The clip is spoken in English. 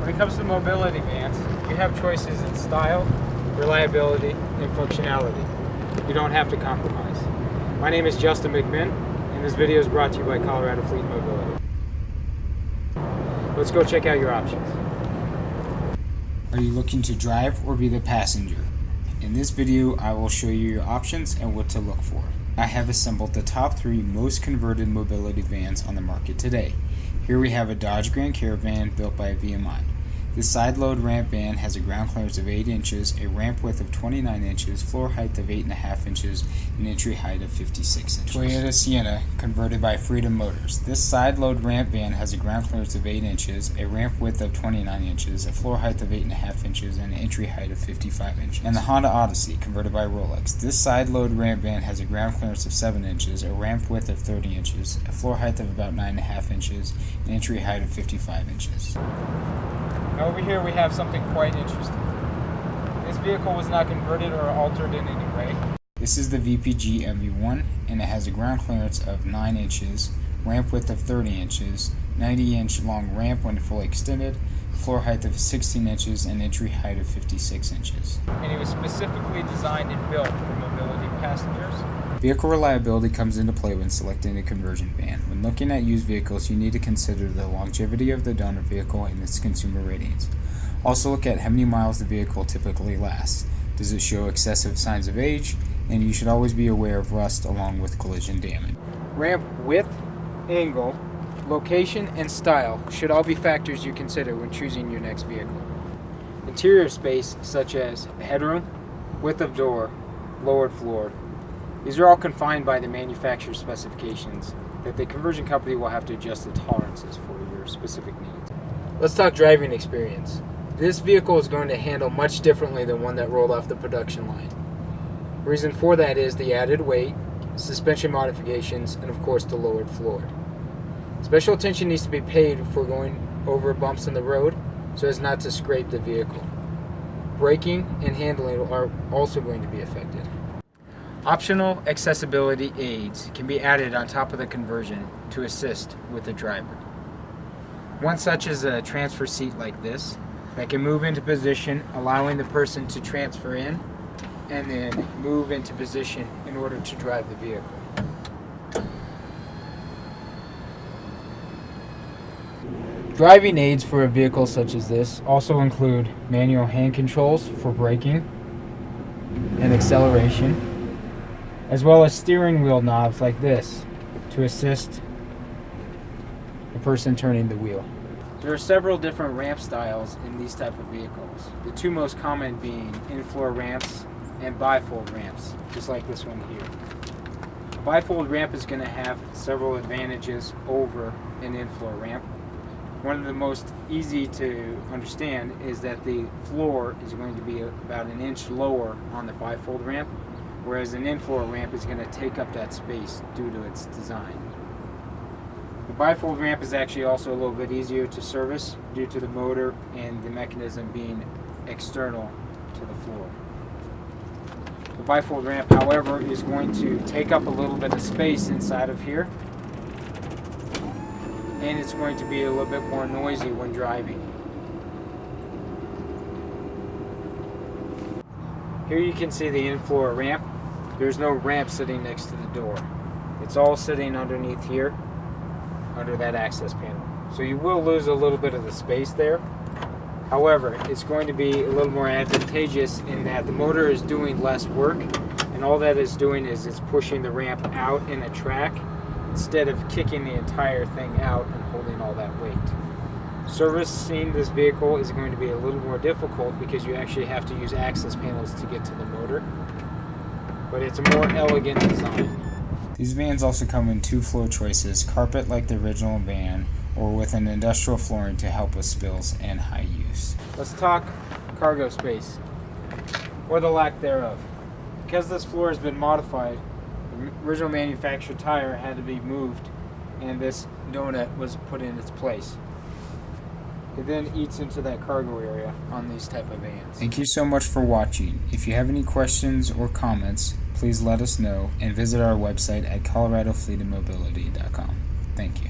When it comes to mobility vans, you have choices in style, reliability, and functionality. You don't have to compromise. My name is Justin McMinn, and this video is brought to you by Colorado Fleet Mobility. Let's go check out your options. Are you looking to drive or be the passenger? In this video, I will show you your options and what to look for. I have assembled the top 3 most converted mobility vans on the market today. Here we have a Dodge Grand Caravan built by VMI. This side-load ramp van has a ground clearance of 8 inches, a ramp width of 29 inches, floor height of 8.5 inches, and entry height of 56 inches. Toyota Sienna, converted by Freedom Motors. This side-load ramp van has a ground clearance of 8 inches, a ramp width of 29 inches, a floor height of 8.5 inches, and an entry height of 55 inches. And the Honda Odyssey, converted by Rolex. This side-load ramp van has a ground clearance of 7 inches, a ramp width of 30 inches, a floor height of about 9.5 inches, and entry height of 55 inches. Over here we have something quite interesting. This vehicle was not converted or altered in any way. This is the VPG MV1, and it has a ground clearance of 9 inches, ramp width of 30 inches, 90-inch long ramp when fully extended, floor height of 16 inches, and entry height of 56 inches. And it was specifically designed and built for mobility passengers. Vehicle reliability comes into play when selecting a conversion van. When looking at used vehicles, you need to consider the longevity of the donor vehicle and its consumer ratings. Also look at how many miles the vehicle typically lasts. Does it show excessive signs of age? And you should always be aware of rust along with collision damage. Ramp width, angle, location, and style should all be factors you consider when choosing your next vehicle. Interior space such as headroom, width of door, lowered floor. These are all confined by the manufacturer's specifications that the conversion company will have to adjust the tolerances for your specific needs. Let's talk driving experience. This vehicle is going to handle much differently than one that rolled off the production line. The reason for that is the added weight, suspension modifications, and of course the lowered floor. Special attention needs to be paid for going over bumps in the road so as not to scrape the vehicle. Braking and handling are also going to be affected. Optional accessibility aids can be added on top of the conversion to assist with the driver. One such is a transfer seat like this that can move into position, allowing the person to transfer in and then move into position in order to drive the vehicle. Driving aids for a vehicle such as this also include manual hand controls for braking and acceleration, as well as steering wheel knobs like this to assist the person turning the wheel. There are several different ramp styles in these type of vehicles. The 2 most common being in-floor ramps and bifold ramps, just like this one here. A bifold ramp is going to have several advantages over an in-floor ramp. One of the most easy to understand is that the floor is going to be about an inch lower on the bifold ramp, whereas an in-floor ramp is going to take up that space due to its design. The bifold ramp is actually also a little bit easier to service due to the motor and the mechanism being external to the floor. The bifold ramp, however, is going to take up a little bit of space inside of here, and it's going to be a little bit more noisy when driving. Here you can see the in-floor ramp. There's no ramp sitting next to the door. It's all sitting underneath here, under that access panel. So you will lose a little bit of the space there. However, it's going to be a little more advantageous in that the motor is doing less work, and all that is doing is it's pushing the ramp out in a track instead of kicking the entire thing out and holding all that weight. Servicing this vehicle is going to be a little more difficult because you actually have to use access panels to get to the motor, but it's a more elegant design. These vans also come in 2 floor choices, carpet like the original van, or with an industrial flooring to help with spills and high use. Let's talk cargo space, or the lack thereof. Because this floor has been modified, the original manufacturer tire had to be moved, and this donut was put in its place. It then eats into that cargo area on these type of vans. Thank you so much for watching. If you have any questions or comments, please let us know and visit our website at coloradofleetandmobility.com. Thank you.